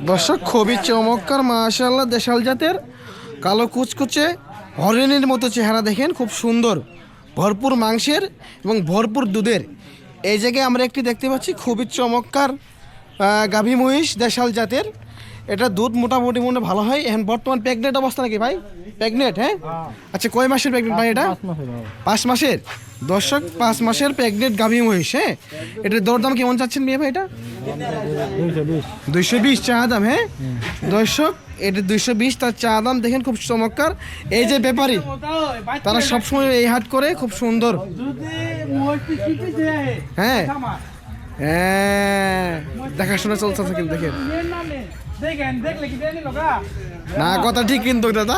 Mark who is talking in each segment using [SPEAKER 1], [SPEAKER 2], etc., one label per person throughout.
[SPEAKER 1] দর্শক খুবই চমৎকার মাশাআল্লাহ দেশাল জাতের কালো কুচকুচে হরিণের মতো চেহারা দেখেন, খুব সুন্দর, ভরপুর মাংসের এবং ভরপুর দুধের। এই জায়গায় আমরা একটি দেখতে পাচ্ছি খুবই চমৎকার গাভী মহিষ দেশাল জাতের। এটা দুধ মোটামুটি মনে ভালো হয়। এখন বর্তমান প্রেগনেন্ট অবস্থা নাকি ভাই? প্রেগনেন্ট, হ্যাঁ। আচ্ছা, কয় মাসের প্রেগনেন্ট ভাই এটা? 5 মাসের। দর্শক 5 মাসের প্রেগনেন্ট গাভী মহিষ, হ্যাঁ। এটার দরদাম কেমন চাচ্ছেন মেয়ে ভাই? এটা 220 চা দাম, হ্যাঁ। দর্শক এটা 220 তার চা দাম দেখেন, খুব চমৎকার। এই যে ব্যাপারী তারা সবসময় এই হাট করে, খুব সুন্দর, হ্যাঁ হ্যাঁ, দেখাশোনা চলছে কিন্তু দেখেন না, কথা ঠিক কিন্তু দাদা।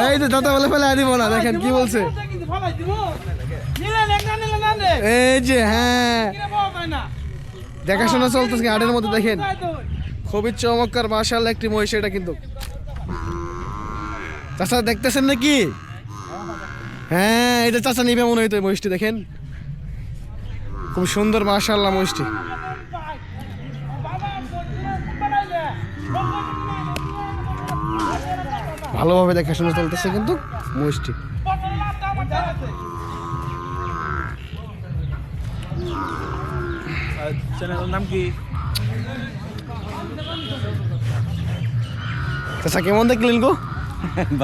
[SPEAKER 1] এই যে দাদা বলে ফেলে দিব না, দেখেন কি বলছে। এই যে হ্যাঁ, দেখাশোনা চলতেছে হাটের মধ্যে দেখেন, খুবই চমৎকার মাশাআল্লাহ একটি মহিষ এটা কিন্তু। চাচা দেখতেছেন নাকি? হ্যাঁ, এটা চাচা নিবে মনে হইতো মহিষটি, দেখেন খুব সুন্দর মাশাআল্লাহ মহিষটি। ভালোভাবে দেখাশোনা চলতেছে কিন্তু মহিষটি।
[SPEAKER 2] চ্যানেলের নাম কি?
[SPEAKER 1] চাচা কেমন দেখলেন গো?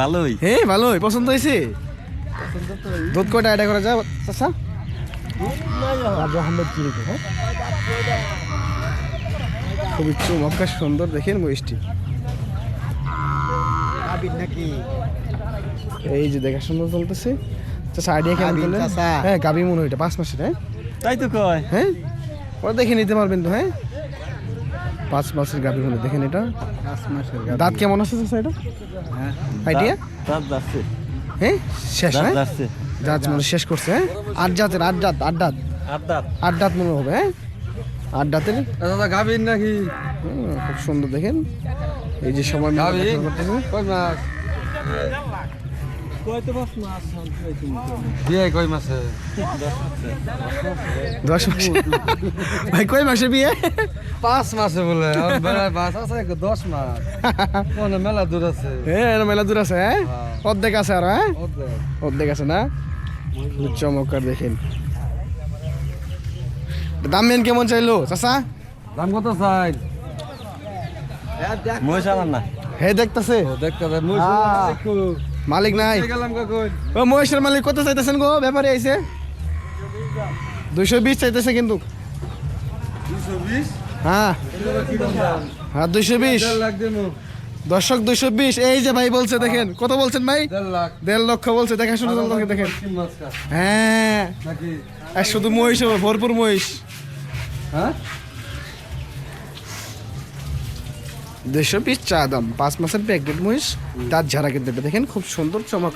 [SPEAKER 2] ভালোই।
[SPEAKER 1] হ্যাঁ ভালোই, পছন্দ হয়েছে। দুধ কয়টা এটা করা যায় চাচা? খুবই চমৎকার সুন্দর দেখেন মহিষটি। এই যে দেখাশোনা চলতেছে। চাচা আইডিয়া কেমন করলেন? হ্যাঁ গাভী মনে হয় এটা 5 মাসের, হ্যাঁ
[SPEAKER 2] তাই তো কয়।
[SPEAKER 1] হ্যাঁ, ওরা দেখে নিতে পারবেন তো, হ্যাঁ 5 মাসের গাভী মনে, দেখেন এটা 5 মাসের। দাঁত কেমন আছে চাচা এটা?
[SPEAKER 2] হ্যাঁ
[SPEAKER 1] আইডিয়া
[SPEAKER 2] দাঁত যাচ্ছে।
[SPEAKER 1] হ্যাঁ শেষ, হ্যাঁ
[SPEAKER 2] যাচ্ছে।
[SPEAKER 1] দাঁত মনে শেষ করছে, হ্যাঁ 8 জাতের, 8 দাঁত, 8 দাঁত, 8 দাঁত মনে হবে, হ্যাঁ 8 দাঁতের
[SPEAKER 2] দাদা গাভীর নাকি?
[SPEAKER 1] খুব সুন্দর দেখেন। এই যে সময়
[SPEAKER 2] কয় মাস? বিয়ে কয় মাসে?
[SPEAKER 1] 10 মাসে। ভাই কয় মাসে বিয়ে?
[SPEAKER 2] 5 মাসে বলে। 10 মাস। মানে মেলা দূর আছে।
[SPEAKER 1] হ্যাঁ মেলা দূর আছে, হ্যাঁ অর্ধেক আছে আর, হ্যাঁ অর্ধেক আছে না। চমৎকার দেখেন। দাম মেন কেমন চাইলো চাচা?
[SPEAKER 2] দাম কত চাই? মহিষ আমার না।
[SPEAKER 1] হে দেখতেছে,
[SPEAKER 2] দেখতে
[SPEAKER 1] মালিক নাই। ও মহিষের মালিক কত চাইতেছেন গো? ব্যাপারে আইছে 220 চাইতেছে কিন্তু।
[SPEAKER 2] 220?
[SPEAKER 1] হ্যাঁ হ্যাঁ 220। দর্শক 220। এই যে ভাই বলছে, দেখেন কত বলছেন ভাই? 1.5 লক্ষ বলছে। দেখাশোনা চলতেছে দেখেন। হ্যাঁ আর শুধু মহিষ হবে, ভরপুর মহিষ।
[SPEAKER 2] হ্যাঁ
[SPEAKER 1] 220 চা দাম, 5 মাসের প্রেগনেন্ট মহিষ, দাঁত ঝাড়া কিন্তু দেখেন, খুব সুন্দর চমক।